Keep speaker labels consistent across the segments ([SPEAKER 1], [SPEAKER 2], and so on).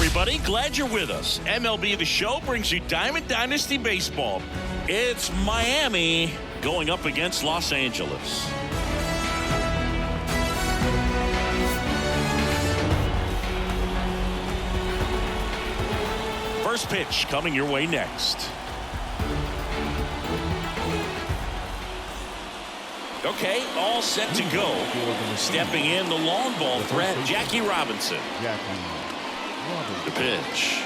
[SPEAKER 1] everybody. Glad you're with us. MLB The Show brings you Diamond Dynasty Baseball. It's Miami going up against Los Angeles. First pitch coming your way next. Okay, all set to go. Stepping in the long ball threat, Jackie Robinson. The pitch.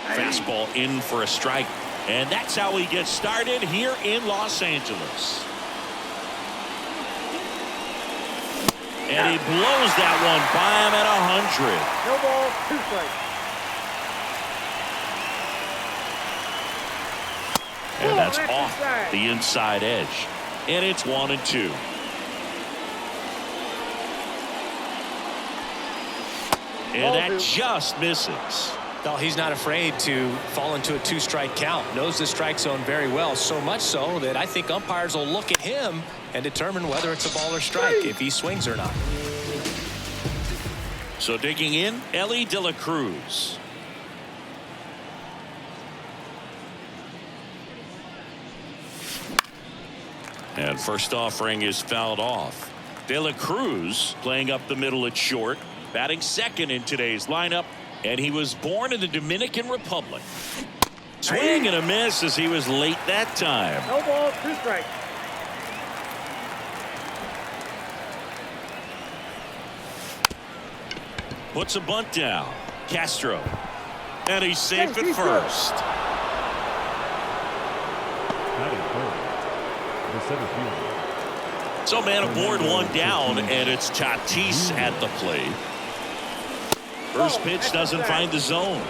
[SPEAKER 1] Fastball in for a strike. And that's how he gets started here in Los Angeles. And he blows that one by him at 100.
[SPEAKER 2] No ball, 2 strikes.
[SPEAKER 1] And that's off the inside edge. And it's 1-2. And that just misses.
[SPEAKER 3] No, he's not afraid to fall into a 2-strike count. Knows the strike zone very well, so much so that I think umpires will look at him and determine whether it's a ball or strike, if he swings or not.
[SPEAKER 1] So digging in, Elly De La Cruz. And first offering is fouled off. De La Cruz playing up the middle at short, batting second in today's lineup, and he was born in the Dominican Republic. Swing and a miss as he was late that time.
[SPEAKER 2] No ball, 2 strikes.
[SPEAKER 1] Puts a bunt down. Castro. And he's safe at first. So man aboard, 1 down, and it's Tatis at the plate. First pitch doesn't find the zone.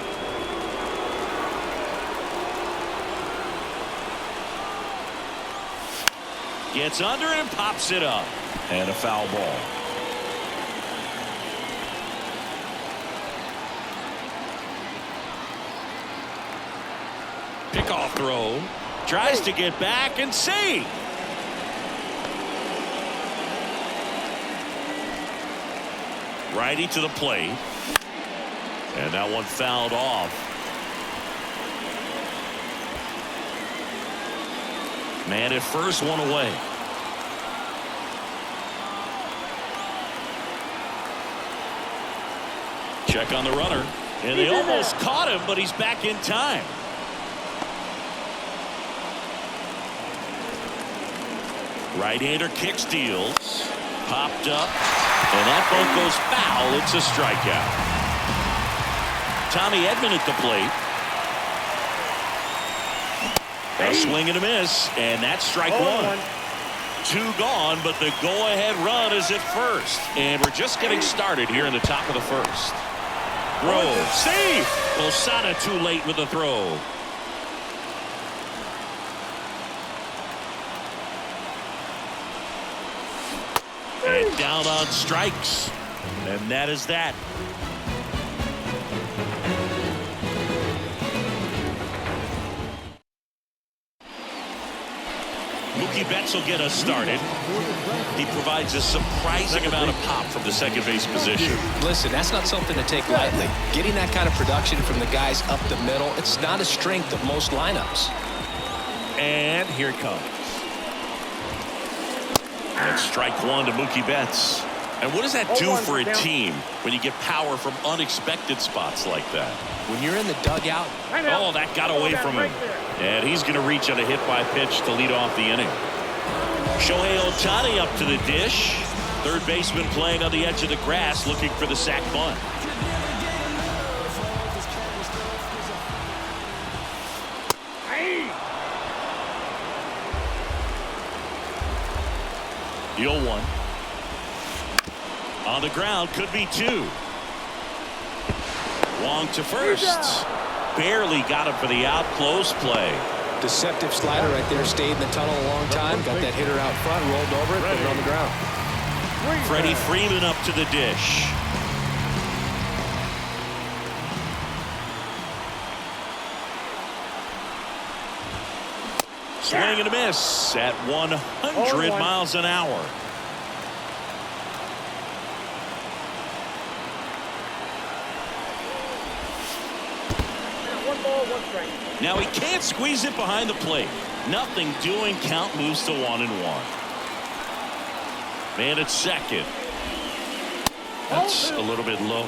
[SPEAKER 1] Gets under and pops it up. And a foul ball. Pickoff throw. Tries to get back and save. Righty to the plate. And that one fouled off. Man at first, 1 away. Check on the runner. And they almost caught him, but he's back in time. Right-hander kick steals. Popped up. And that ball goes foul. It's a strikeout. Tommy Edman at the plate. A swing and a miss. And that's strike 1. 2 gone, but the go-ahead run is at first. And we're just getting started here in the top of the first. Throw. Safe. Losada too late with the throw. And down on strikes. And that is that. Mookie Betts will get us started. He provides a surprising amount of pop from the second base position.
[SPEAKER 3] Listen, that's not something to take lightly. Getting that kind of production from the guys up the middle, it's not a strength of most lineups.
[SPEAKER 1] And here it comes. That's strike 1 to Mookie Betts. And what does that do for a team when you get power from unexpected spots like that?
[SPEAKER 3] When you're in the dugout.
[SPEAKER 1] Oh, that got away from him. And he's going to reach on a hit by pitch to lead off the inning. Shohei Ohtani up to the dish. Third baseman playing on the edge of the grass looking for the sac bunt. The 0-1. On the ground, could be 2. Wong to first. Barely got him for the out. Close play.
[SPEAKER 3] Deceptive slider right there. Stayed in the tunnel a long time. Got that hitter out front. Rolled over it. Put it on the ground.
[SPEAKER 1] Freddie Freeman up to the dish. Swing and a miss at 100 miles an hour.
[SPEAKER 2] ball, one strike.
[SPEAKER 1] Now he can't squeeze it behind the plate. Nothing doing. Count moves to 1-1. Man at second. That's a little bit low.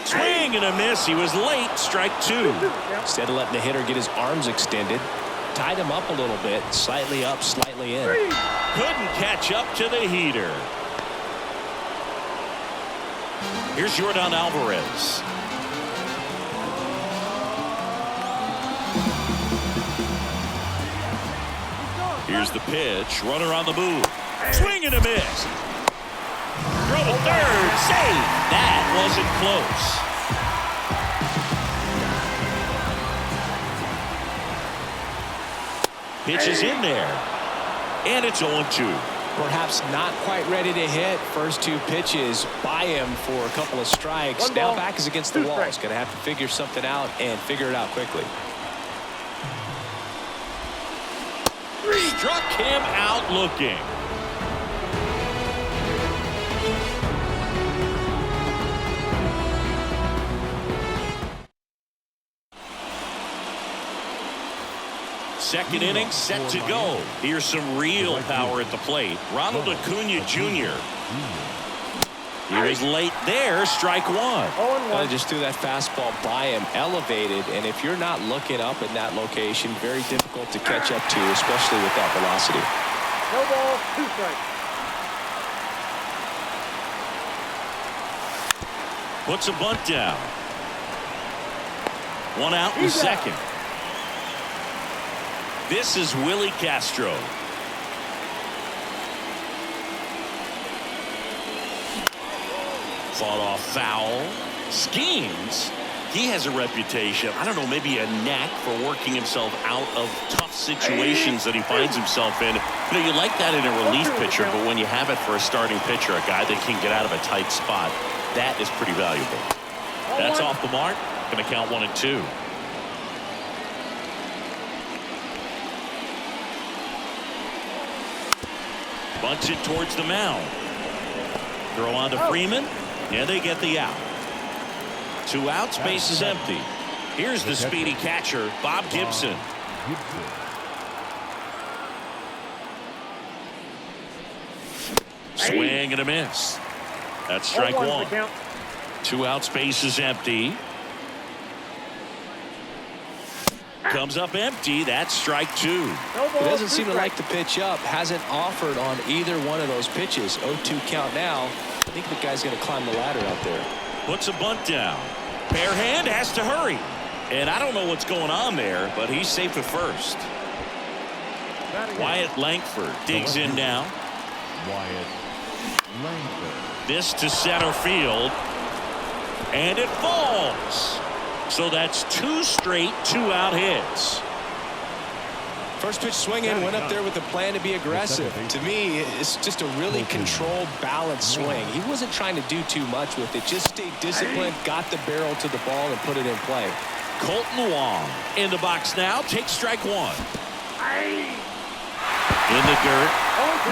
[SPEAKER 1] Swing and a miss. He was late. Strike 2.
[SPEAKER 3] Instead of letting the hitter get his arms extended, tied him up a little bit, slightly up, slightly in.
[SPEAKER 1] Couldn't catch up to the heater. Here's Yordan Alvarez. Here's the pitch. Runner on the move. Swing and a miss. Throw to third. Save. That wasn't close. Pitch is in there. And it's 0-2.
[SPEAKER 3] Perhaps not quite ready to hit. First 2 pitches by him for a couple of strikes. Now back is against the wall. He's going to have to figure something out and figure it out quickly.
[SPEAKER 1] Struck him out looking. Second inning set to go. Here's some real power at the plate. Ronald Acuna Jr. He was late there. Strike 1.
[SPEAKER 3] Just threw that fastball by him, elevated, and if you're not looking up in that location, very difficult to catch up to, especially with that velocity.
[SPEAKER 2] No ball, 2 strikes.
[SPEAKER 1] Puts a bunt down. 1 out in second. This is Willie Castro. Fought off foul. Schemes. He has a reputation, I don't know, maybe a knack for working himself out of tough situations that he finds himself in. You know, you like that in a relief pitcher, but when you have it for a starting pitcher, a guy that can get out of a tight spot, that is pretty valuable. That's off the mark. Going to count 1-2. Bunts it towards the mound. Throw on to Freeman. Yeah, they get the out. 2 outs, base is empty. Here's the speedy catcher, Bob Gibson. Swing and a miss. That's strike 1. 2 outs, base is empty. Comes up empty. That's strike 2.
[SPEAKER 3] He doesn't seem to like the pitch up. Hasn't offered on either one of those pitches. 0-2 count now. I think the guy's going to climb the ladder out there.
[SPEAKER 1] Puts a bunt down. Bare hand has to hurry. And I don't know what's going on there, but he's safe at first. Wyatt Langford digs in now.
[SPEAKER 4] Wyatt Langford.
[SPEAKER 1] This to center field. And it falls. So that's 2 straight 2-out hits.
[SPEAKER 3] First pitch swinging, went up there with a plan to be aggressive. To me, it's just a really controlled, balanced swing. He wasn't trying to do too much with it. Just stayed disciplined, got the barrel to the ball, and put it in play.
[SPEAKER 1] Colton Wong in the box now. Takes strike 1. In the dirt.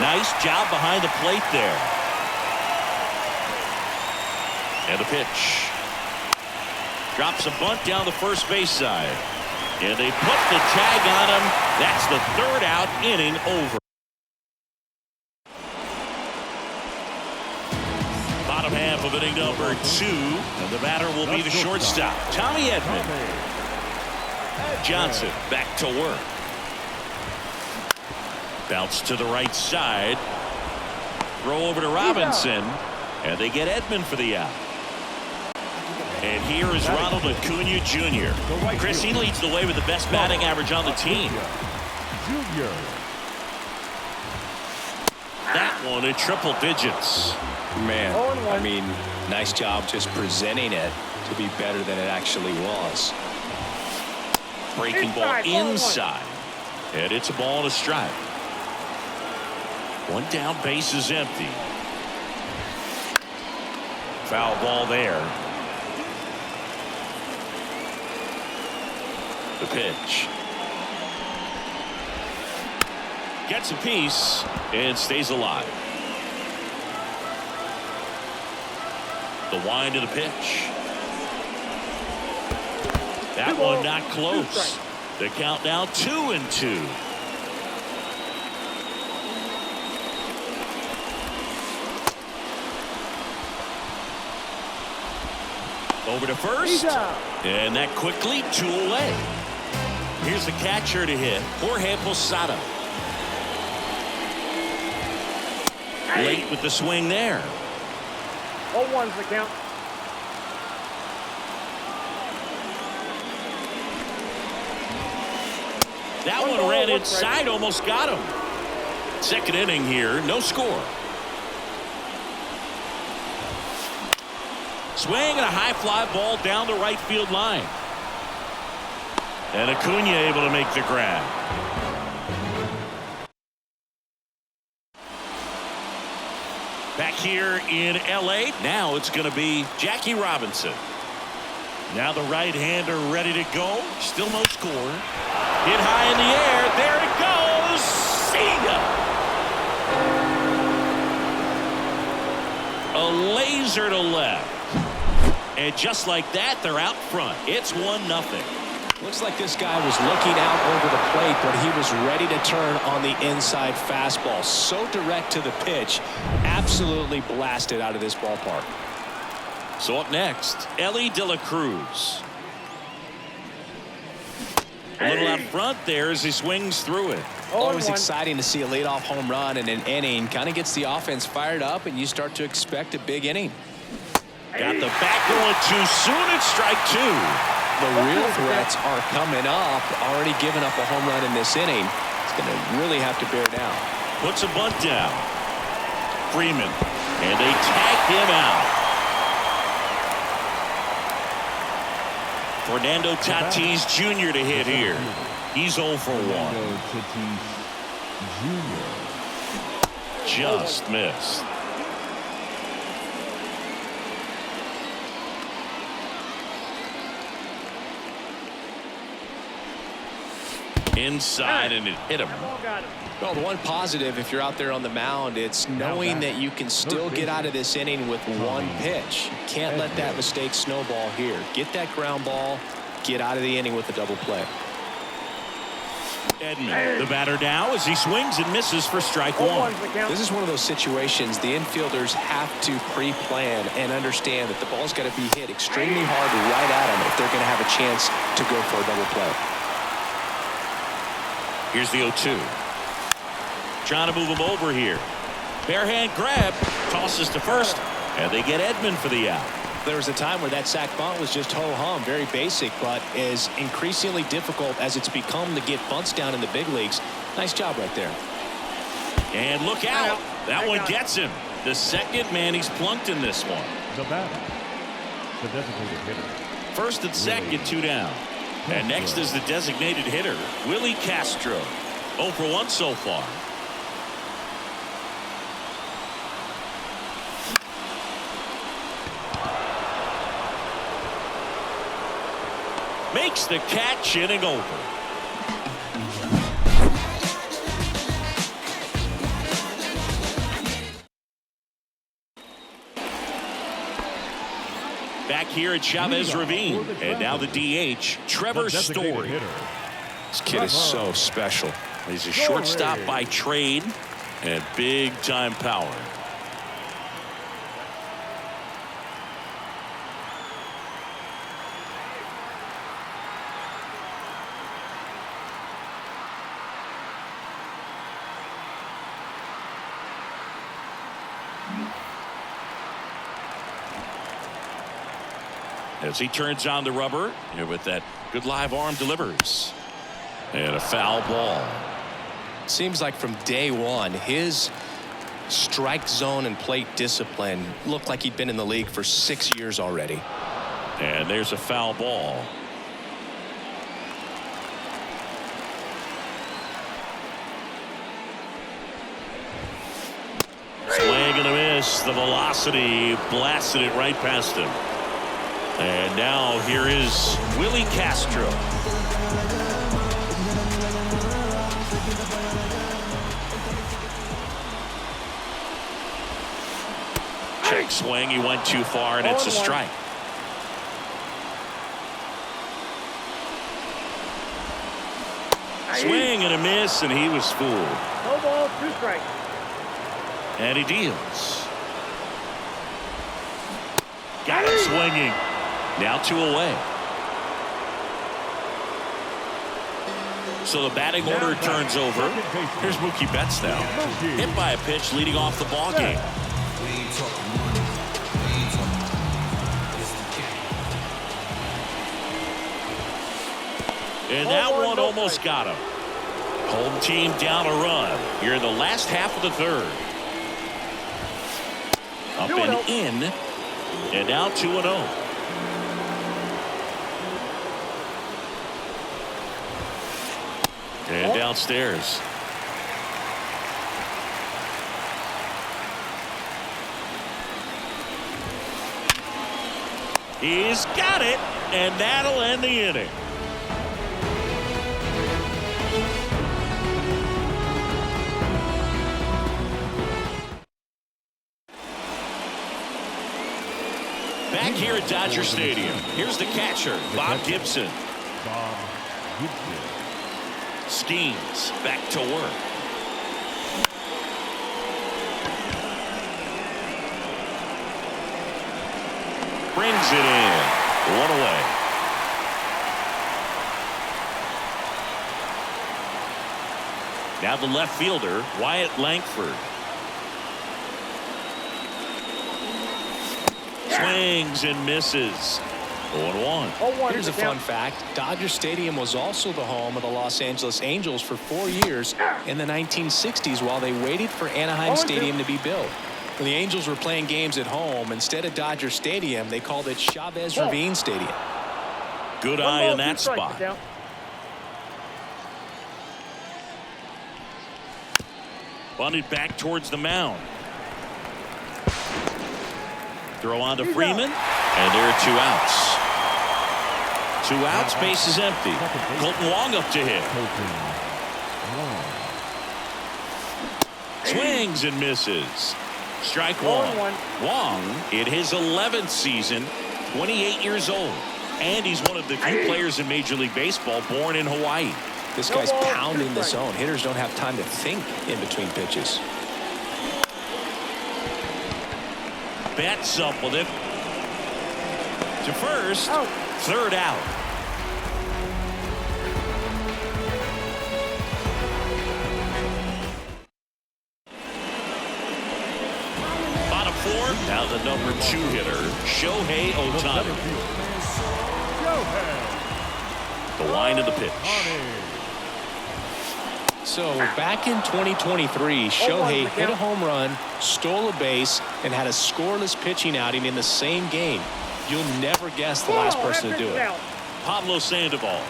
[SPEAKER 1] Nice job behind the plate there. And the pitch. Drops a bunt down the first base side. And they put the tag on him. That's the 3rd out, inning over. Bottom half of inning number 2. And the batter will be the shortstop, Tommy Edman. Johnson back to work. Bounce to the right side. Throw over to Robinson. And they get Edman for the out. And here is Ronald Acuna Jr. Chris, he leads the way with the best batting average on the team. That one in triple digits.
[SPEAKER 3] Man, I mean, nice job just presenting it to be better than it actually was.
[SPEAKER 1] Breaking ball inside. And it's a ball and a strike. 1 down, base is empty. Foul ball there. The pitch. Gets a piece and stays alive. The wind of the pitch. That one not close. The count now 2-2. Over to first. And that quickly 2 away. Here's the catcher to hit, Jorge Posada. Late with the swing there.
[SPEAKER 2] 0-1's the count.
[SPEAKER 1] That one ran inside, almost got him. Second inning here, no score. Swing and a high fly ball down the right field line. And Acuna able to make the grab. Back here in L.A., now it's going to be Jackie Robinson. Now the right-hander ready to go. Still no score. Hit high in the air. There it goes. See ya. A laser to left. And just like that, they're out front. It's 1-0.
[SPEAKER 3] Looks like this guy was looking out over the plate, but he was ready to turn on the inside fastball. So direct to the pitch. Absolutely blasted out of this ballpark.
[SPEAKER 1] So up next, Elly De La Cruz. A little out front there as he swings through it.
[SPEAKER 3] Always exciting to see a leadoff home run in an inning. Kind of gets the offense fired up, and you start to expect a big inning.
[SPEAKER 1] Got the back going too soon. It's strike 2.
[SPEAKER 3] The real threats are coming up. Already giving up a home run in this inning. It's going to really have to bear down.
[SPEAKER 1] Puts a bunt down. Freeman. And they tag him out. Fernando Tatis Jr. to hit here. He's 0 for 1. Just missed. Inside, and it hit him.
[SPEAKER 3] Well, the one positive, if you're out there on the mound, it's knowing that you can still get out of this inning with 1 pitch. You can't let that mistake snowball here. Get that ground ball, get out of the inning with a double play.
[SPEAKER 1] Edman, the batter now, as he swings and misses for strike 1.
[SPEAKER 3] This is one of those situations the infielders have to pre-plan and understand that the ball's got to be hit extremely hard right at them if they're going to have a chance to go for a double play.
[SPEAKER 1] Here's the 0-2. Trying to move him over here. Bare hand grab. Tosses to first. And they get Edman for the out.
[SPEAKER 3] There was a time where that sac bunt was just ho-hum, very basic, but is increasingly difficult as it's become to get bunts down in the big leagues. Nice job right there.
[SPEAKER 1] And look out. That one gets him. The second man he's plunked in this one.
[SPEAKER 4] The batter, the designated hitter.
[SPEAKER 1] First and second, 2 down. And next is the designated hitter, Willie Castro. 0 for 1 so far. Makes the catch, inning over. Back here at Chavez Ravine, and now the DH, Trevor Story.
[SPEAKER 3] This kid is so special.
[SPEAKER 1] He's a shortstop by trade and big time power. As he turns on the rubber, and with that good live arm delivers. And a foul ball.
[SPEAKER 3] Seems like from day one, his strike zone and plate discipline looked like he'd been in the league for 6 years already.
[SPEAKER 1] And there's a foul ball. Swing and a miss. The velocity blasted it right past him. And now here is Willie Castro. Check swing. He went too far, and it's a strike. Swing and a miss, and he was fooled.
[SPEAKER 2] No ball, 2 strikes.
[SPEAKER 1] And he deals. Got it swinging. Now 2 away. So the batting order turns over. Here's Mookie Betts now. Hit by a pitch leading off the ball game. And that one almost got him. Home team down a run here in the last half of the 3rd. Up and in. And now 2-0. And downstairs. He's got it, and that'll end the inning. Back here at Dodger Stadium, here's the catcher, Bob Gibson.
[SPEAKER 4] Bob Gibson.
[SPEAKER 1] Schemes back to work. Brings it in. 1 away. Now the left fielder, Wyatt Langford. Swings and misses. 0-1.
[SPEAKER 3] Here's a fun fact. Dodger Stadium was also the home of the Los Angeles Angels for 4 years in the 1960s while they waited for Anaheim Stadium to be built. When the Angels were playing games at home, instead of Dodger Stadium, they called it Chavez Ravine Stadium.
[SPEAKER 1] Good eye in that spot. Bunted back towards the mound. Throw on to Freeman, and there are 2 outs. 2 outs, base is empty. Colton Wong up to hit. Swings and misses. Strike 1. Wong in his 11th season, 28 years old. And he's one of the few players in Major League Baseball born in Hawaii.
[SPEAKER 3] This guy's pounding the zone. Hitters don't have time to think in between pitches.
[SPEAKER 1] Betts up with it. To first. 3rd out. Bottom 4. Now the number 2 hitter, Shohei Ohtani. The line of the pitch.
[SPEAKER 3] So back in 2023, Shohei hit a home run, stole a base, and had a scoreless pitching outing in the same game. You'll never guess the last person to do it.
[SPEAKER 1] Pablo Sandoval.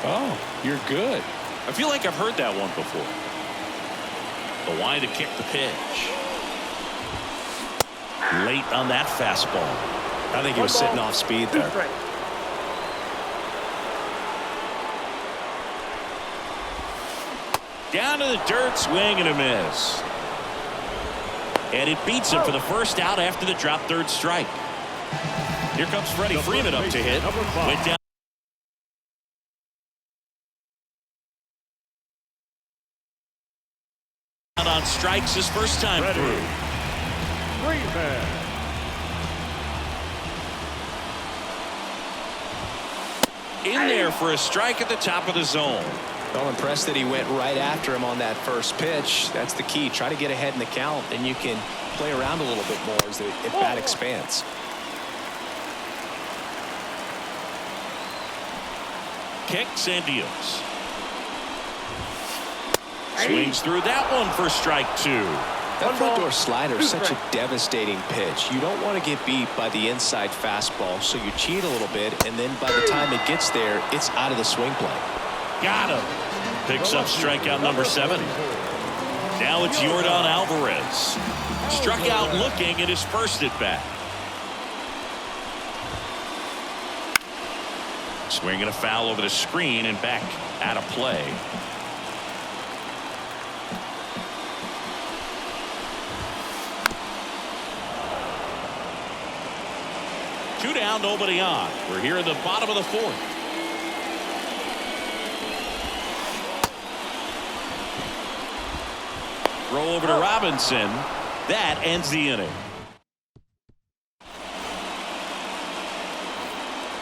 [SPEAKER 3] Oh, you're good.
[SPEAKER 1] I feel like I've heard that one before. The line to kick the pitch. Late on that fastball.
[SPEAKER 3] I think he was sitting off speed there.
[SPEAKER 1] Down to the dirt, swing and a miss. And it beats him for the first out after the drop 3rd strike. Here comes Freddie Freeman up to hit. Went down. On strikes his first time through.
[SPEAKER 4] Freeman.
[SPEAKER 1] In there for a strike at the top of the zone.
[SPEAKER 3] Well, impressed that he went right after him on that first pitch. That's the key. Try to get ahead in the count, then you can play around a little bit more as the at-bat expands.
[SPEAKER 1] Kicks and deals. Swings through that one for strike 2.
[SPEAKER 3] That front door slider is such a devastating pitch. You don't want to get beat by the inside fastball, so you cheat a little bit, and then by the time it gets there, it's out of the swing plane.
[SPEAKER 1] Got him. Picks up strikeout number 7. Now it's Yordan Alvarez. Struck out looking at his first at bat. Swinging a foul over the screen and back out of play. 2 down, nobody on. We're here in the bottom of the 4th. Throw over to Robinson. That ends the inning.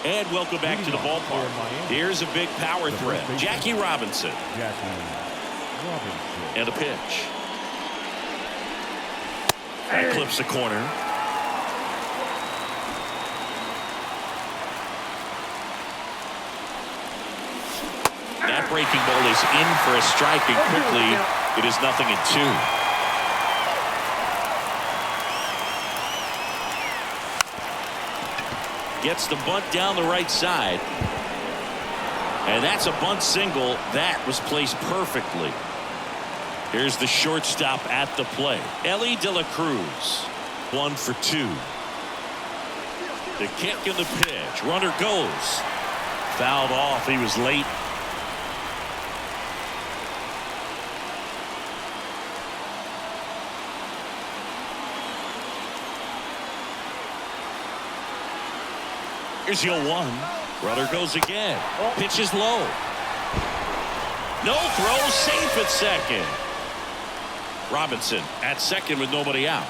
[SPEAKER 1] And welcome back to the ballpark. Here's a big power threat. Jackie Robinson. And a pitch. That clips the corner. That breaking ball is in for a strike, and quickly it is 0-2. Gets the bunt down the right side. And that's a bunt single. That was placed perfectly. Here's the shortstop at the plate. Elly De La Cruz. 1 for 2. The kick and the pitch. Runner goes. Fouled off. He was late. Here's the 0-1. Runner goes again. Pitch is low. No throw. Safe at second. Robinson at second with nobody out.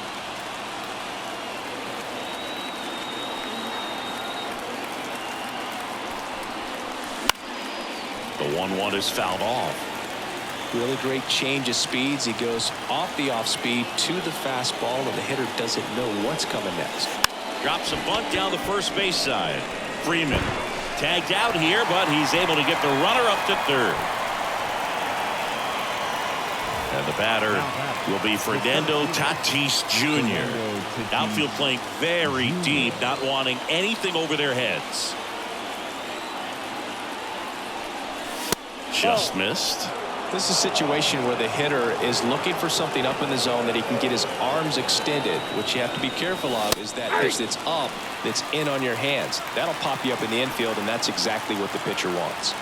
[SPEAKER 1] The 1-1 is fouled off.
[SPEAKER 3] Really great change of speeds. He goes off the off speed to the fastball, and the hitter doesn't know what's coming next.
[SPEAKER 1] Drops a bunt down the first base side. Freeman tagged out here, but he's able to get the runner up to third. And the batter will be Fernando Tatis Jr. Outfield playing very deep, not wanting anything over their heads. Just missed.
[SPEAKER 3] This is a situation where the hitter is looking for something up in the zone that he can get his arms extended. What you have to be careful of is that pitch that's up, that's in on your hands. That'll pop you up in the infield, and that's exactly what the pitcher wants.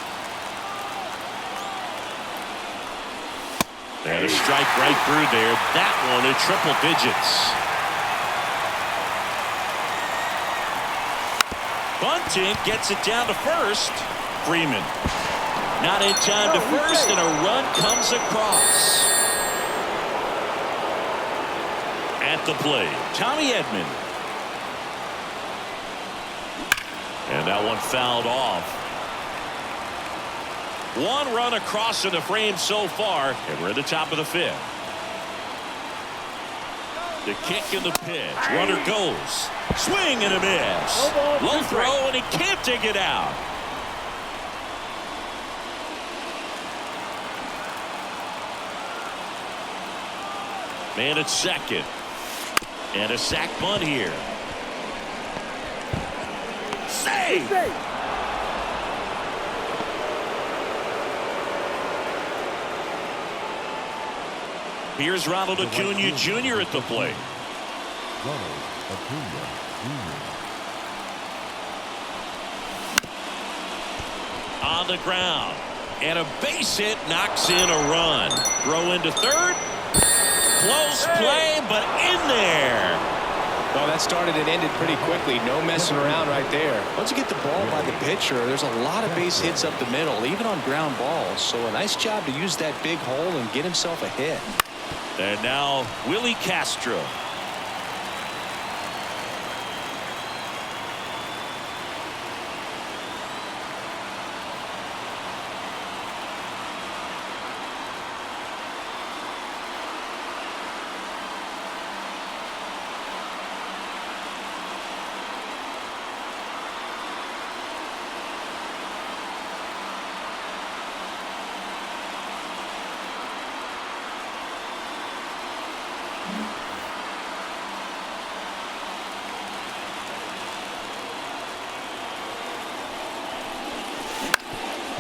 [SPEAKER 1] And a strike right through there. That one in triple digits. Bunting gets it down to first. Freeman. Not in time to first, and a run comes across. At the plate, Tommy Edman. And that one fouled off. 1 run across in the frame so far, and we're at the top of the 5th. The kick and the pitch. Runner goes. Swing and a miss. Low throw, and he can't dig it out. Man at second. And a sac bunt here. Save! Here's Ronald Acuna Jr. at the plate. On the ground. And a base hit knocks in a run. Throw into third. Close play, but in there.
[SPEAKER 3] Well, that started and ended pretty quickly. No messing around right there. Once you get the ball by the pitcher, there's a lot of base hits up the middle, even on ground balls. So a nice job to use that big hole and get himself a hit.
[SPEAKER 1] And now Willie Castro.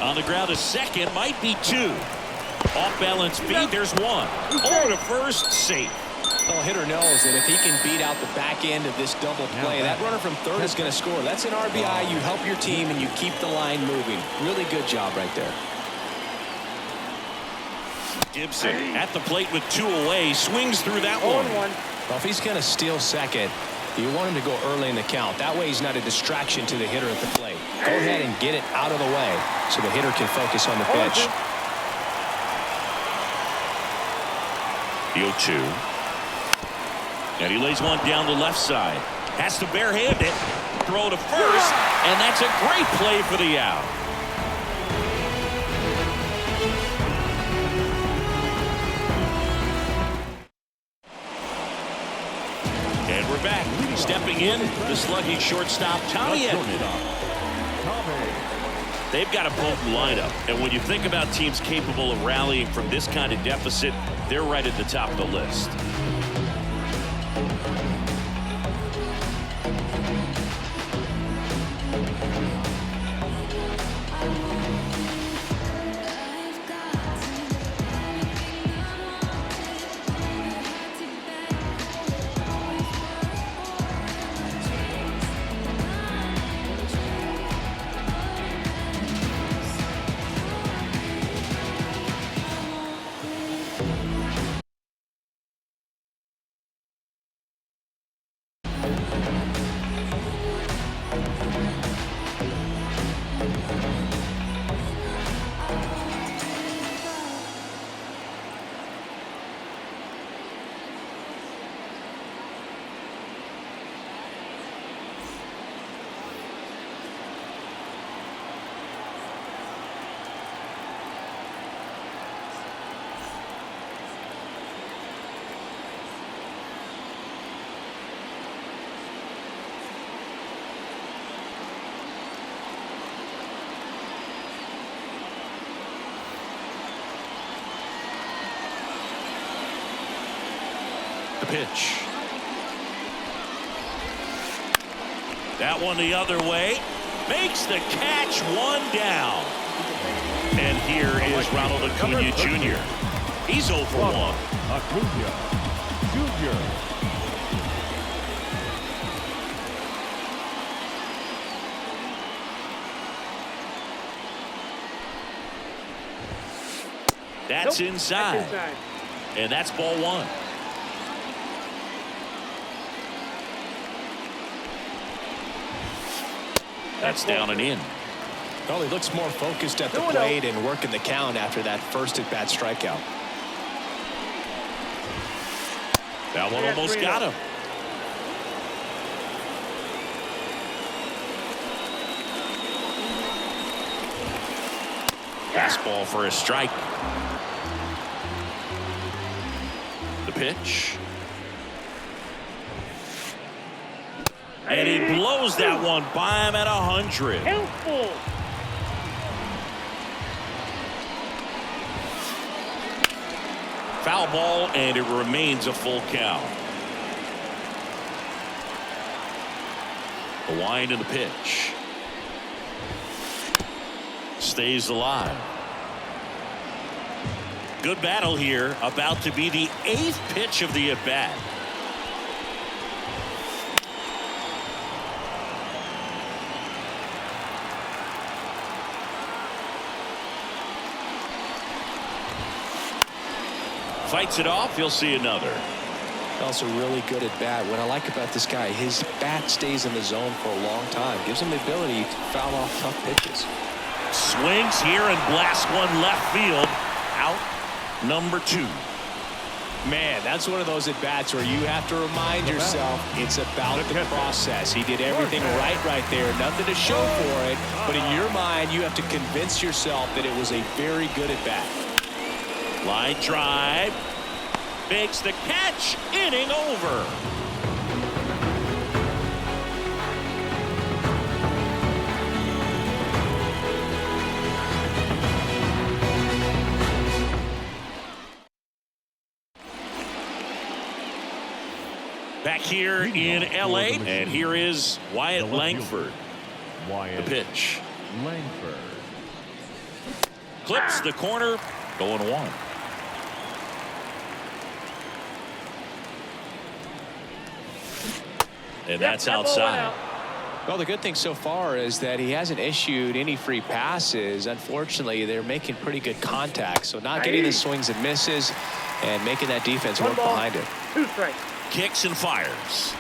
[SPEAKER 1] On the ground to second, might be 2. Off balance feed, there's 1. Over to first, safe.
[SPEAKER 3] Well, a hitter knows that if he can beat out the back end of this double play, that runner from third is going to score. That's an RBI. You help your team and you keep the line moving. Really good job right there.
[SPEAKER 1] Gibson at the plate with 2 away, swings through that one.
[SPEAKER 3] Well, if he's going to steal second, You want him to go early in the count. That way he's not a distraction to the hitter at the plate. Go ahead and get it out of the way so the hitter can focus on the pitch.
[SPEAKER 1] The 0-2. And he lays one down the left side. Has to barehand it. Throw to first. And that's a great play for the out. And we're back. Stepping in, the slugging shortstop, Tommy Edman. They've got a potent lineup. And when you think about teams capable of rallying from this kind of deficit, they're right at the top of the list. The pitch. That one the other way. Makes the catch, one down. And here is Ronald Acuna Jr. He's 0 for 1.
[SPEAKER 4] Acuna Jr.
[SPEAKER 1] That's
[SPEAKER 2] Nope.
[SPEAKER 1] inside.
[SPEAKER 2] That's inside.
[SPEAKER 1] And that's ball 1. That's down and in.
[SPEAKER 3] Well, he looks more focused at the plate and working the count after that first at-bat strikeout.
[SPEAKER 1] That one almost got him. Fastball for a strike. The pitch. And he blows that one by him at 100.
[SPEAKER 2] Helpful.
[SPEAKER 1] Foul ball, and it remains a full count. The wind and the pitch. Stays alive. Good battle here. About to be the 8th pitch of the at-bat. Fights it off. He'll see another.
[SPEAKER 3] Also really good at bat. What I like about this guy, his bat stays in the zone for a long time. Gives him the ability to foul off tough pitches.
[SPEAKER 1] Swings here and blasts one left field. Out number 2.
[SPEAKER 3] Man, that's one of those at bats where you have to remind yourself it's about the process. He did everything right there. Nothing to show for it. But in your mind, you have to convince yourself that it was a very good at bat.
[SPEAKER 1] Line drive. Makes the catch. Inning over. Back here in L.A. And here is Wyatt Langford.
[SPEAKER 4] Wyatt
[SPEAKER 1] The pitch.
[SPEAKER 4] Langford.
[SPEAKER 1] Clips the corner. Going 1. And that's outside.
[SPEAKER 3] Well, the good thing so far is that he hasn't issued any free passes. Unfortunately, they're making pretty good contact. So not getting the swings and misses and making that defense work behind it.
[SPEAKER 2] 2 strikes.
[SPEAKER 1] Kicks and fires.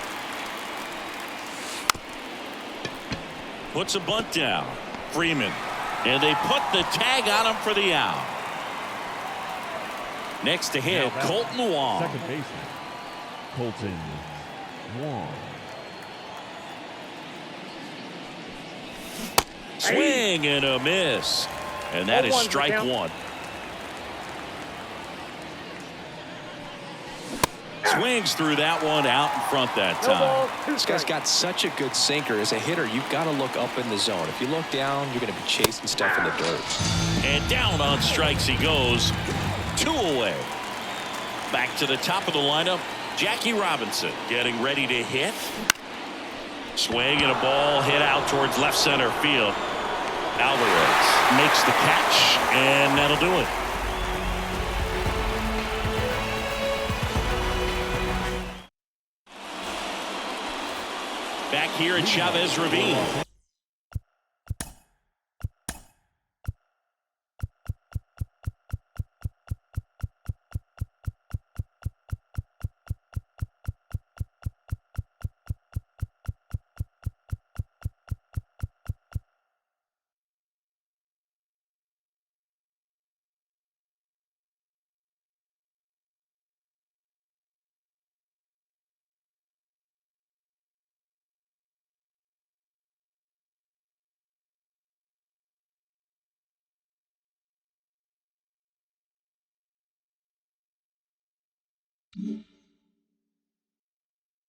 [SPEAKER 1] Puts a bunt down. Freeman. And they put the tag on him for the out. Next to hit, Colton Wong.
[SPEAKER 4] Second baseman, Colton Wong.
[SPEAKER 1] Swing and a miss. And that is strike one. Swings through that one out in front that time.
[SPEAKER 3] This guy's got such a good sinker. As a hitter, you've got to look up in the zone. If you look down, you're going to be chasing stuff in the dirt.
[SPEAKER 1] And down on strikes he goes. 2 away. Back to the top of the lineup. Jackie Robinson getting ready to hit. Swing and a ball hit out towards left center field. Alvarez makes the catch, and that'll do it. Back here at Chavez Ravine.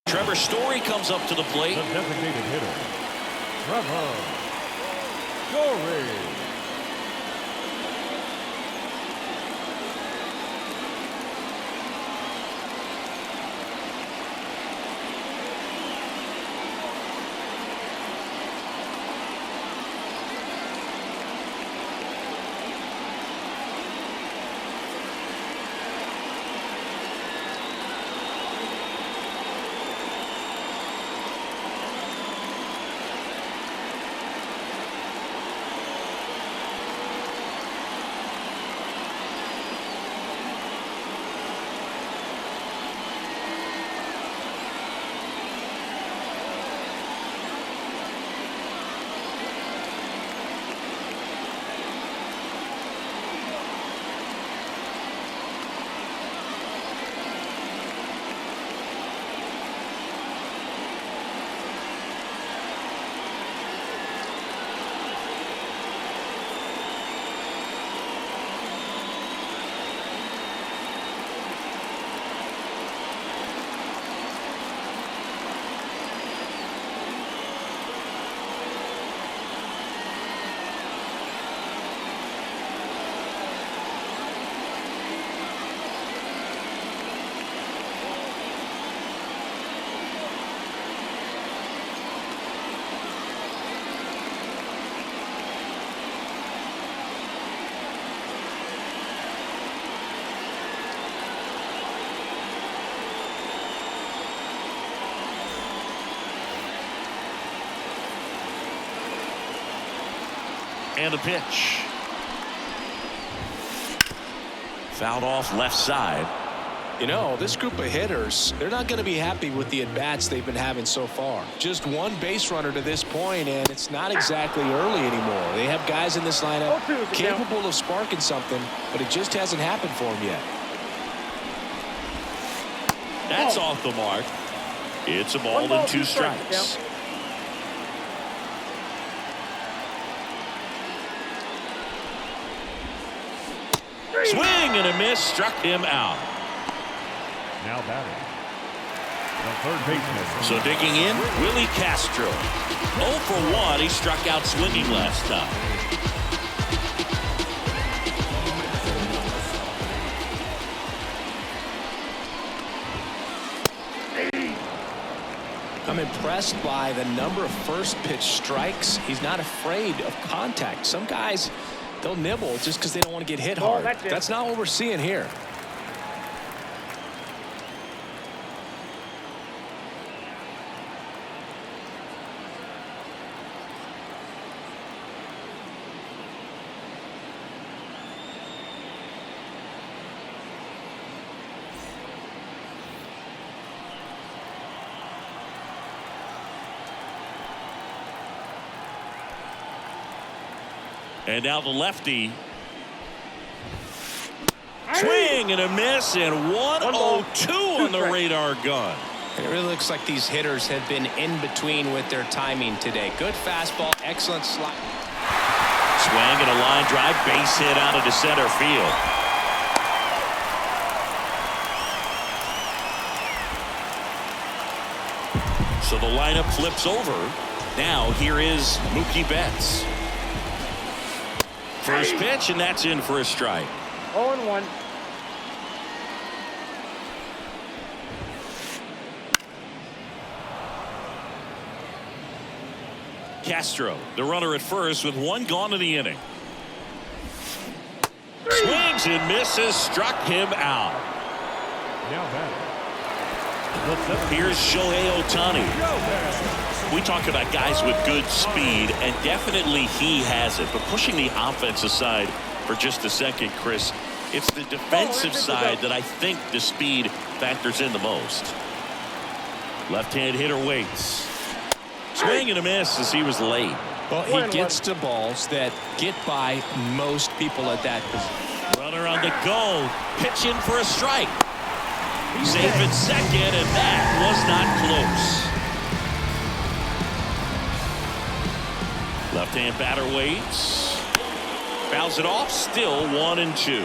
[SPEAKER 1] Trevor Story comes up to the plate.
[SPEAKER 4] The designated hitter, Trevor Story.
[SPEAKER 1] And a pitch. Fouled off left side.
[SPEAKER 3] You know, this group of hitters, they're not going to be happy with the at-bats they've been having so far. Just one base runner to this point, and it's not exactly early anymore. They have guys in this lineup capable of sparking something, but it just hasn't happened for them yet.
[SPEAKER 1] That's off the mark. It's a ball and 2 strikes. Swing and a miss, struck him out.
[SPEAKER 4] Now batting, the third baseman.
[SPEAKER 1] So digging in, Willie Castro. 0 for 1. He struck out swinging last time.
[SPEAKER 3] I'm impressed by the number of first pitch strikes. He's not afraid of contact. Some guys, they'll nibble just because they don't want to get hit hard. That's not what we're seeing here.
[SPEAKER 1] And now the lefty. Swing and a miss, and 1-0-2 on the radar gun.
[SPEAKER 3] It really looks like these hitters have been in between with their timing today. Good fastball, excellent slide.
[SPEAKER 1] Swing and a line drive, base hit out into center field. So the lineup flips over. Now here is Mookie Betts. First pitch, and that's in for a strike.
[SPEAKER 2] 0-1.
[SPEAKER 1] Castro, the runner at first with one gone in the inning. Swings and misses, struck him out.
[SPEAKER 4] Now batting.
[SPEAKER 1] Here's Shohei Ohtani. We talk about guys with good speed, and definitely he has it. But pushing the offense aside for just a second, Chris, it's the defensive side that I think the speed factors in the most. Left-hand hitter waits. Swing and a miss as he was late.
[SPEAKER 3] Well, he gets to balls that get by most people at that position.
[SPEAKER 1] Runner on the go. Pitch in for a strike. Safe at second, and that was not close. Left-hand batter waits. Fouls it off. Still 1-2.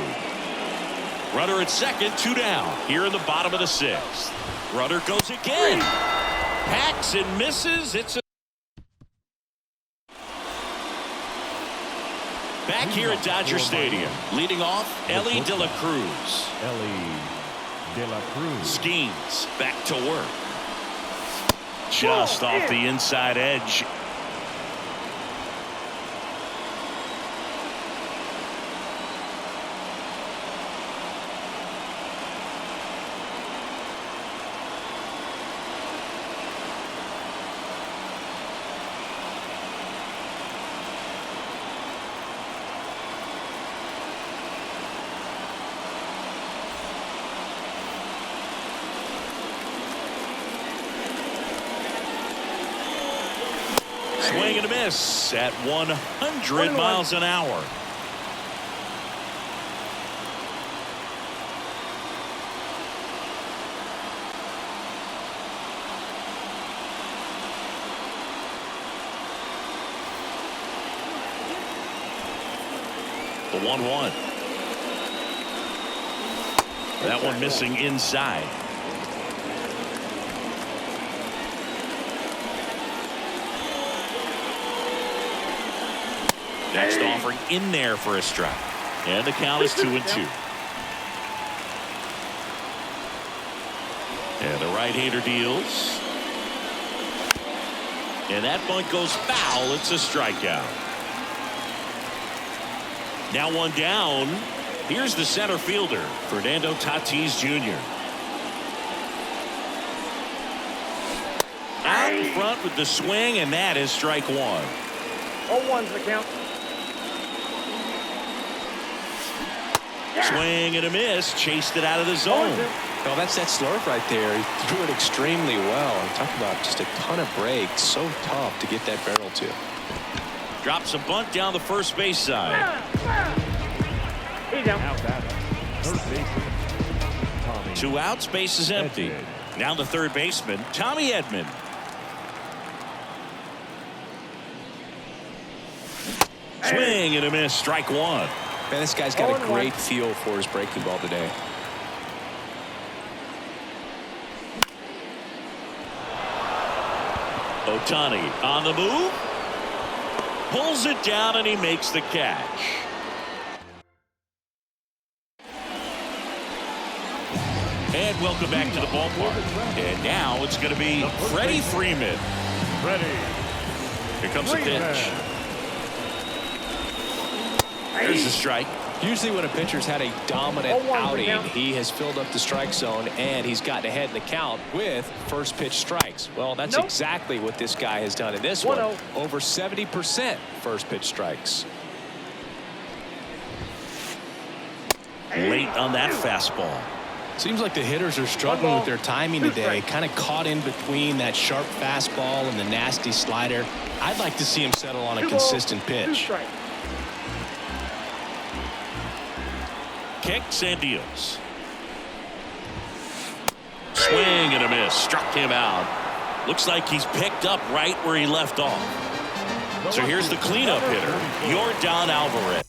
[SPEAKER 1] Runner at second, 2 down. Here in the bottom of the 6th. Runner goes again. Hacks and misses. It's a back here at Dodger Stadium. Leading off, Elly De La Cruz.
[SPEAKER 4] Elly De La Cruz.
[SPEAKER 1] Schemes back to work. Just off the inside edge. Swing and a miss at 100 miles an hour. The 1-1. That one missing inside. Next offering in there for a strike. And the count is 2-2. And the right-hander deals. And that bunt goes foul. It's a strikeout. Now 1 down. Here's the center fielder, Fernando Tatis Jr. Out in front with the swing, and that is strike 1.
[SPEAKER 2] 0-1's the count.
[SPEAKER 1] Swing and a miss, chased it out of the zone.
[SPEAKER 3] Well, that's that slurve right there. He threw it extremely well. And talk about just a ton of breaks. So tough to get that barrel to.
[SPEAKER 1] Drops a bunt down the first base side.
[SPEAKER 2] He's down.
[SPEAKER 4] Now batting. Third baseman, Tommy
[SPEAKER 1] 2 outs, base is empty.
[SPEAKER 4] Edman.
[SPEAKER 1] Now the third baseman, Tommy Edman. Swing and a miss, strike 1.
[SPEAKER 3] Man, this guy's got a great feel for his breaking ball today.
[SPEAKER 1] Ohtani on the move. Pulls it down and he makes the catch. And welcome back to the ballpark. And now it's going to be Freddie Freeman. Here comes the pitch. There's the strike.
[SPEAKER 3] Usually when a pitcher's had a dominant outing, he has filled up the strike zone and he's gotten ahead in the count with first pitch strikes. Well, that's exactly what this guy has done in this one. Over 70% first pitch strikes.
[SPEAKER 1] Late on that fastball.
[SPEAKER 3] Seems like the hitters are struggling with their timing today. Kind of caught in between that sharp fastball and the nasty slider. I'd like to see him settle on a consistent pitch.
[SPEAKER 1] kicks and deals. Swing and a miss. Struck him out. Looks like he's picked up right where he left off. So here's the cleanup hitter, Yordan Alvarez.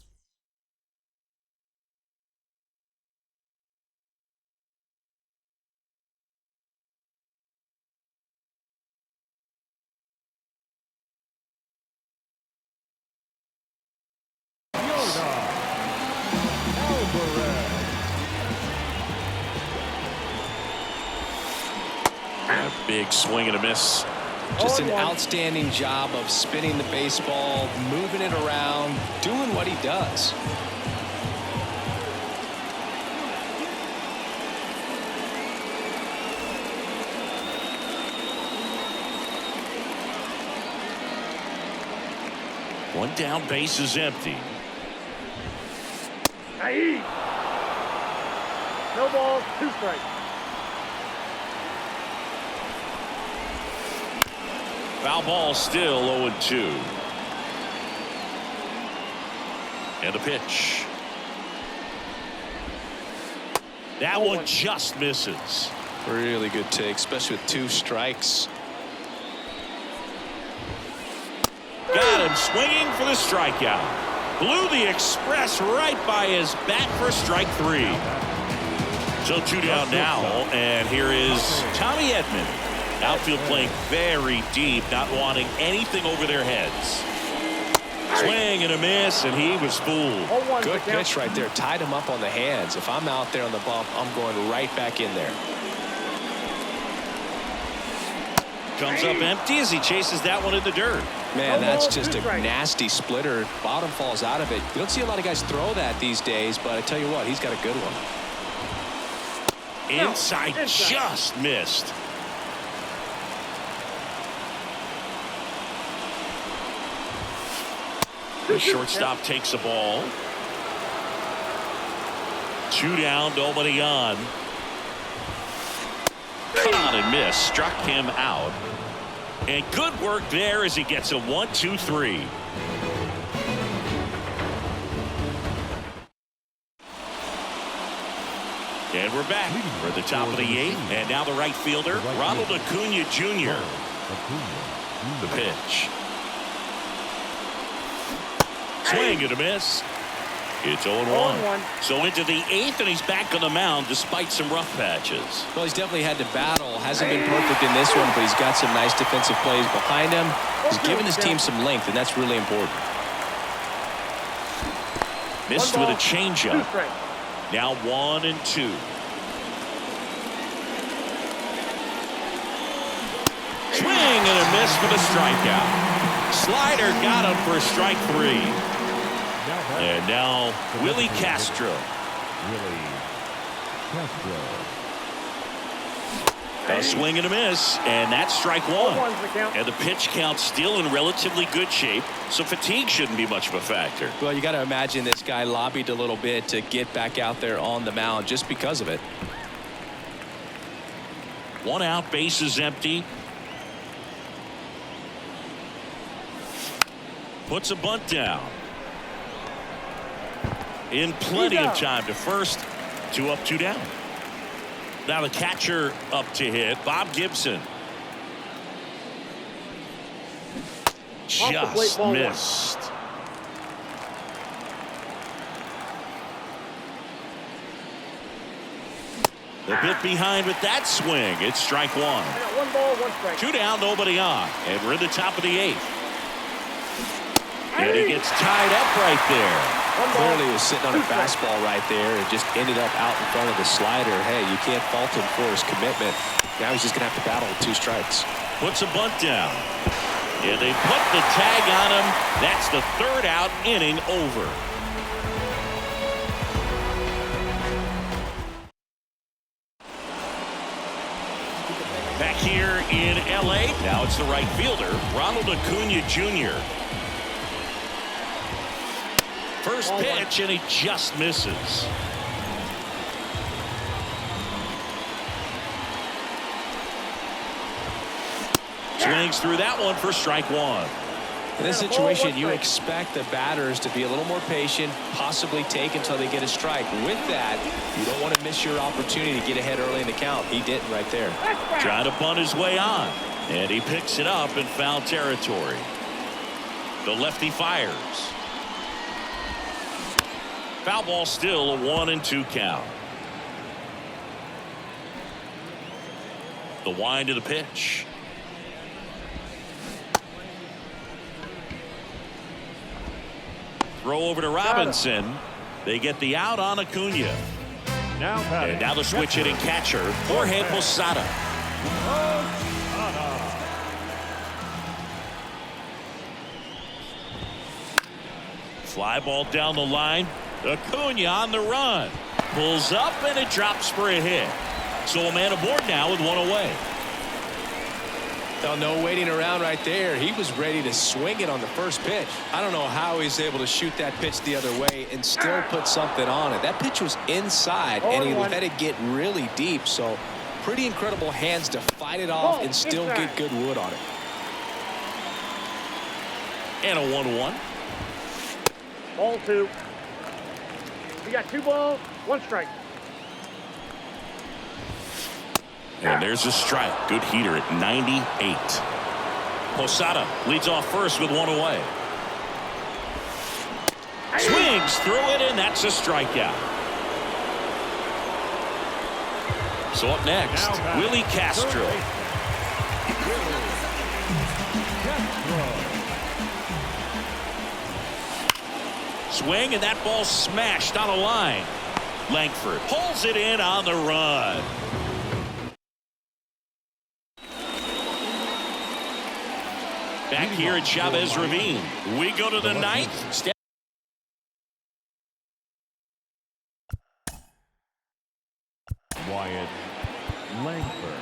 [SPEAKER 1] Big swing and a miss.
[SPEAKER 3] Just an outstanding job of spinning the baseball, moving it around, doing what he does.
[SPEAKER 1] One down, base is empty.
[SPEAKER 2] Aye. No balls, 2 strikes.
[SPEAKER 1] Foul ball, still 0-2. And a pitch. That one just misses.
[SPEAKER 3] Really good take, especially with 2 strikes.
[SPEAKER 1] Got him swinging for the strikeout. Blew the express right by his bat for strike 3. So 2 down now, and here is Tommy Edman. Outfield playing very deep, not wanting anything over their heads. Swing and a miss, and he was fooled.
[SPEAKER 3] Good pitch right there. Tied him up on the hands. If I'm out there on the bump, I'm going right back in there.
[SPEAKER 1] Comes up empty as he chases that one in the dirt.
[SPEAKER 3] Man, that's just a nasty splitter. Bottom falls out of it. You don't see a lot of guys throw that these days, but I tell you what, he's got a good one.
[SPEAKER 1] Inside just missed. The shortstop takes a ball. 2 down, nobody on. Caught and missed. Struck him out. And good work there as he gets a 1-2-3. And we're back. We're at the top of the 8th. And now the right fielder, Ronald Acuna Jr. The pitch. Swing and a miss. It's 0-1. So into the 8th, and he's back on the mound despite some rough patches.
[SPEAKER 3] Well, he's definitely had to battle. Hasn't been perfect in this one, but he's got some nice defensive plays behind him. He's given his team some length, and that's really important.
[SPEAKER 1] Missed with a changeup. Now 1-2. Swing and a miss for the strikeout. Slider got him for strike 3. And now Willie Castro. A swing and a miss, and that's strike 1. And the pitch count still in relatively good shape, so fatigue shouldn't be much of a factor.
[SPEAKER 3] Well, you got to imagine this guy lobbied a little bit to get back out there on the mound just because of it.
[SPEAKER 1] 1 out, base is empty. Puts a bunt down. In plenty of time to first. 2 up, 2 down. Now the catcher up to hit, Bob Gibson. Just missed. A bit behind with that swing. It's strike 1.
[SPEAKER 2] 1 ball, 1 strike.
[SPEAKER 1] 2 down, nobody on. And we're in the top of the 8th. And he gets tied up right there.
[SPEAKER 3] Clearly he was sitting on a fastball right there and just ended up out in front of the slider. Hey, you can't fault him for his commitment. Now he's just going to have to battle with 2 strikes.
[SPEAKER 1] Puts a bunt down. And they put the tag on him. That's the 3rd out, inning over. Back here in L.A., now it's the right fielder, Ronald Acuna Jr. First pitch, and he just misses. Swings through that one for strike 1.
[SPEAKER 3] In this situation, you expect the batters to be a little more patient, possibly take until they get a strike. With that, you don't want to miss your opportunity to get ahead early in the count. He didn't right there.
[SPEAKER 1] Trying to bunt his way on. And he picks it up in foul territory. The lefty fires. Foul ball, still a 1-2 count. The wind of the pitch. Throw over to Robinson. They get the out on Acuna. And now the switch hitting catcher, Jorge Posada. Fly ball down the line. Acuna on the run. Pulls up and it drops for a hit. So a man aboard now with one away.
[SPEAKER 3] Well, no waiting around right there. He was ready to swing it on the first pitch. I don't know how he's able to shoot that pitch the other way and still put something on it. That pitch was inside and he let it get really deep. So pretty incredible hands to fight it off and still get good wood on it.
[SPEAKER 1] And a 1-1.
[SPEAKER 2] Ball 2. We got 2 balls, 1 strike.
[SPEAKER 1] And there's a strike. Good heater at 98. Posada leads off first with one away. Swings through it, and that's a strikeout. So up next, Willie Castro. Swing, and that ball smashed on a line. Langford pulls it in on the run. Back here at Chavez Ravine, we go to the 9th.
[SPEAKER 4] Wyatt Langford.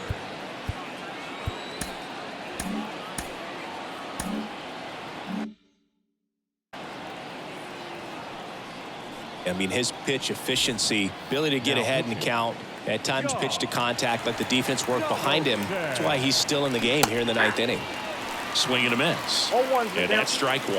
[SPEAKER 3] I mean, his pitch efficiency, ability to get ahead in the count, at times pitch to contact, let the defense work behind him. That's why he's still in the game here in the 9th inning.
[SPEAKER 1] Swing and a miss. And that's strike 1.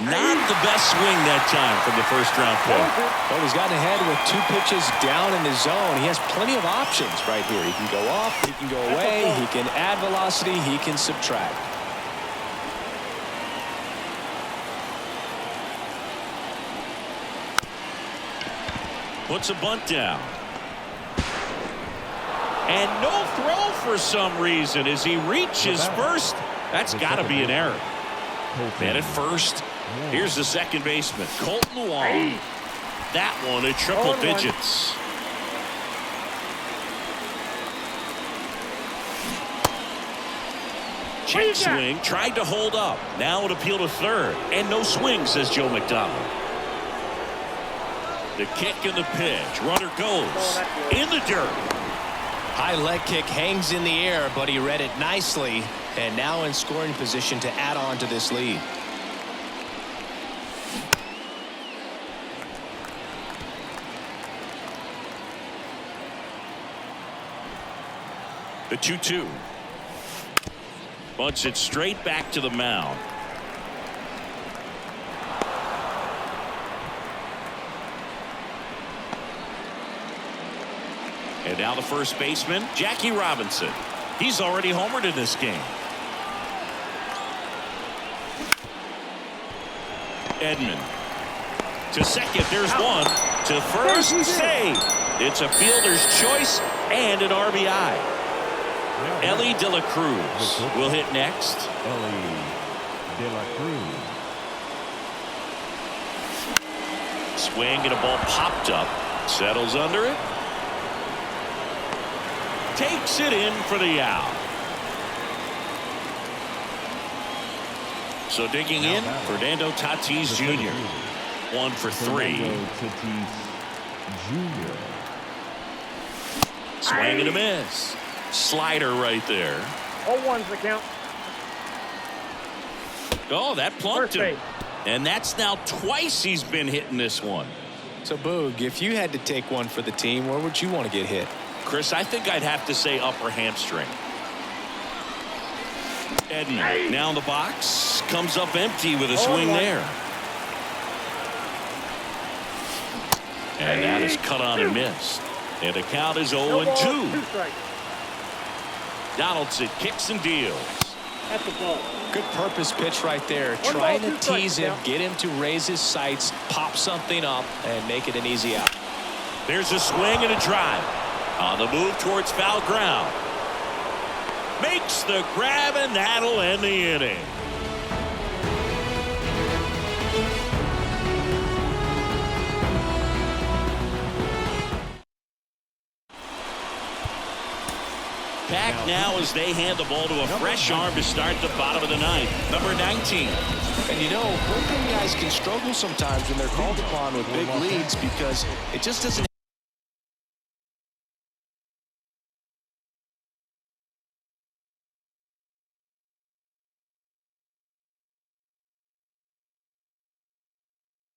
[SPEAKER 1] Not the best swing that time from the first round pick.
[SPEAKER 3] Well, he's gotten ahead with 2 pitches down in the zone. He has plenty of options right here. He can go off, he can go away, he can add velocity, he can subtract.
[SPEAKER 1] Puts a bunt down. And no throw for some reason as he reaches first. That's got to be an error. And at first, here's the second baseman, Colton Wong. That one at triple digits. Check swing, tried to hold up. Now an appeal to third. And no swing, says Joe McDonald. The kick and the pitch. Runner goes in the dirt.
[SPEAKER 3] High leg kick hangs in the air, but he read it nicely. And now in scoring position to add on to this lead.
[SPEAKER 1] The 2-2. Bunts it straight back to the mound. And now the first baseman, Jackie Robinson. He's already homered in this game. Edman to second. There's one. To first, save. It's a fielder's choice and an RBI. Elly De La Cruz will hit next.
[SPEAKER 4] Elly De La Cruz.
[SPEAKER 1] Swing and a ball popped up. Settles under it. Takes it in for the out. So digging in, Fernando Tatis Jr. 1 for 3.
[SPEAKER 4] Tatis Jr.
[SPEAKER 1] Swing and a miss. Slider right there.
[SPEAKER 2] 0-1's the count.
[SPEAKER 1] Oh, that plunked him. And that's now twice he's been hitting this one.
[SPEAKER 3] So, Boog, if you had to take one for the team, where would you want to get hit?
[SPEAKER 1] Chris, I think I'd have to say upper hamstring. Edman now in the box, comes up empty with a swing there. And that is cut on and missed. And the count is 0-2. Donaldson kicks and deals.
[SPEAKER 2] That's a ball.
[SPEAKER 3] Good purpose pitch right there.
[SPEAKER 2] One
[SPEAKER 3] Trying
[SPEAKER 2] ball,
[SPEAKER 3] to
[SPEAKER 2] two strikes,
[SPEAKER 3] tease him,
[SPEAKER 2] yeah.
[SPEAKER 3] get him to raise his sights, pop something up, and make it an easy out.
[SPEAKER 1] There's a swing and a drive. On the move towards foul ground. Makes the grab, and that'll end the inning. Back now as they hand the ball to a fresh arm to start the bottom of the ninth. Number 19.
[SPEAKER 3] And you know, bullpen guys can struggle sometimes when they're called upon with big leads because it just doesn't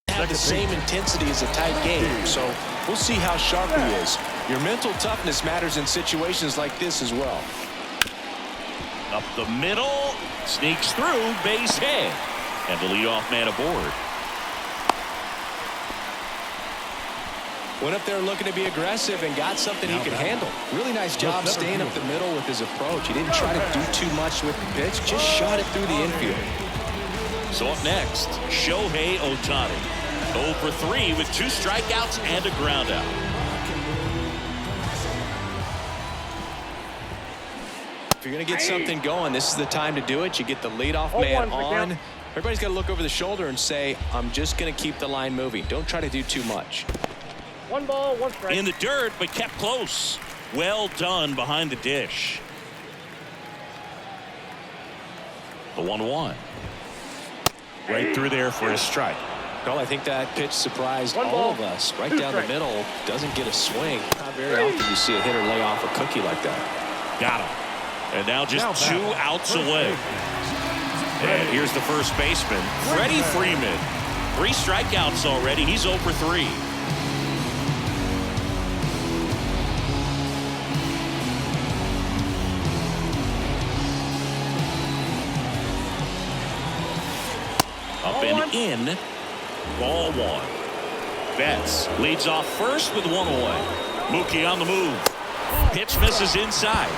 [SPEAKER 3] have the same intensity as a tight game. So we'll see how sharp he is. Your mental toughness matters in situations like this as well.
[SPEAKER 1] Up the middle, sneaks through, base hit, and the leadoff man aboard.
[SPEAKER 3] Went up there looking to be aggressive and got something he could handle. Really nice job staying up the middle with his approach. He didn't try to do too much with the pitch, just shot it through the infield.
[SPEAKER 1] So up next, Shohei Ohtani. 0 for 3 with 2 strikeouts and a ground out.
[SPEAKER 3] If you're going to get something going, this is the time to do it. You get the leadoff man on. Everybody's got to look over the shoulder and say, I'm just going to keep the line moving. Don't try to do too much.
[SPEAKER 2] 1 ball, 1 strike.
[SPEAKER 1] In the dirt, but kept close. Well done behind the dish. The 1-1. Right through there for a strike.
[SPEAKER 3] Well, I think that pitch surprised all of us. Right down the middle, doesn't get a swing. Not very often you see a hitter lay off a cookie like that.
[SPEAKER 1] Got him. And now just 2 outs away. And here's the first baseman, Freddie Freeman. 3 strikeouts already. He's 0 for 3. Up and in. Ball 1. Betts leads off first with 1 away. Mookie on the move. Pitch misses inside.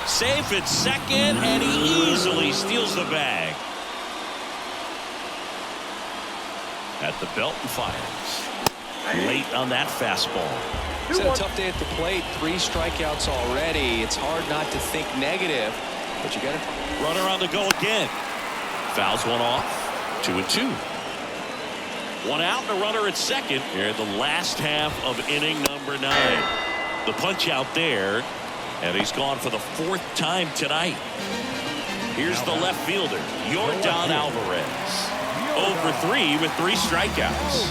[SPEAKER 1] Safe at second, and he easily steals the bag. At the belt and fires. Late on that fastball.
[SPEAKER 3] He's had a tough day at the plate. 3 strikeouts already. It's hard not to think negative, but you got to.
[SPEAKER 1] Runner on the go again. Fouls one off. 2-2. 1 out and a runner at second here in the last half of inning number 9. The punch out there, and he's gone for the 4th time tonight. Here's the left fielder, Yordan Alvarez. 0 for 3 with 3 strikeouts.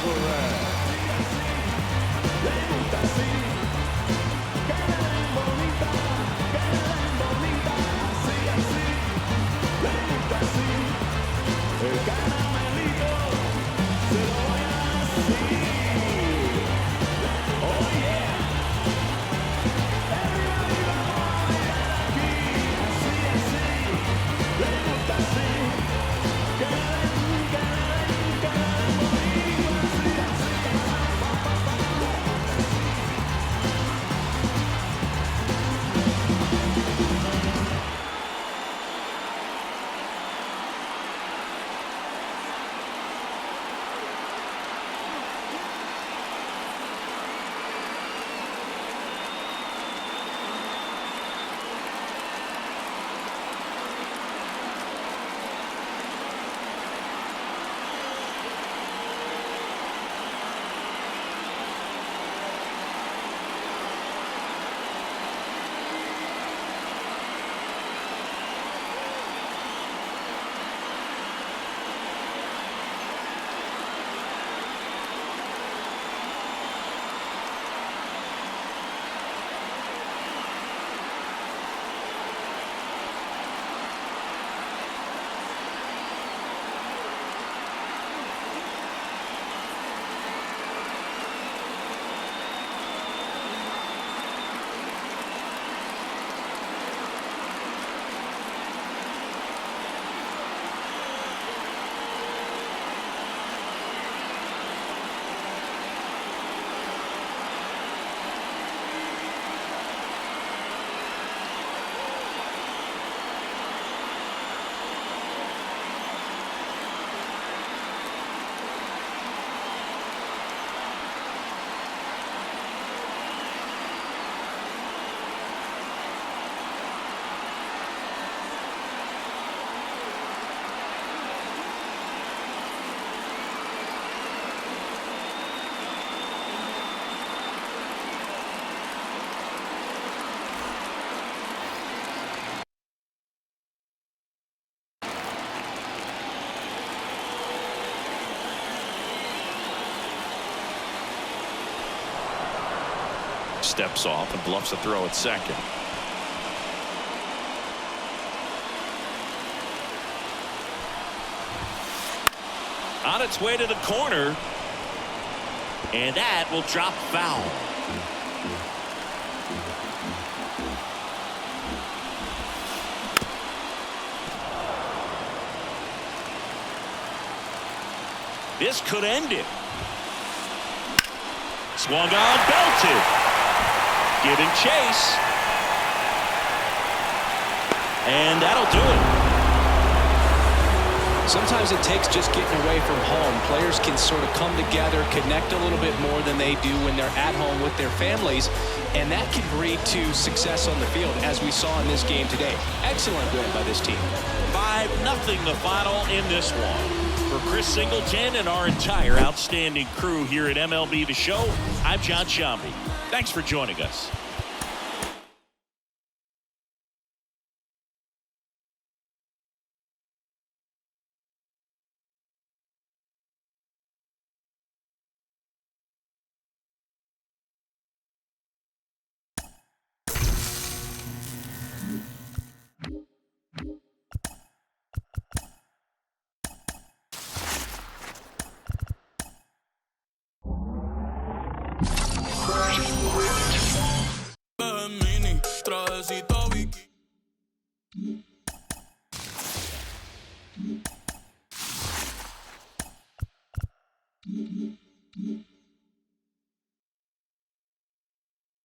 [SPEAKER 1] steps off and bluffs a throw at second. On its way to the corner, and that will drop foul. This could end it. Swung on, belted. Giving chase. And that'll do it.
[SPEAKER 3] Sometimes it takes just getting away from home. Players can sort of come together, connect a little bit more than they do when they're at home with their families, and that can breed to success on the field, as we saw in this game today. Excellent win by this team.
[SPEAKER 1] 5-0 the final in this one. For Chris Singleton and our entire outstanding crew here at MLB The Show, I'm John Sciambi. Thanks for joining us.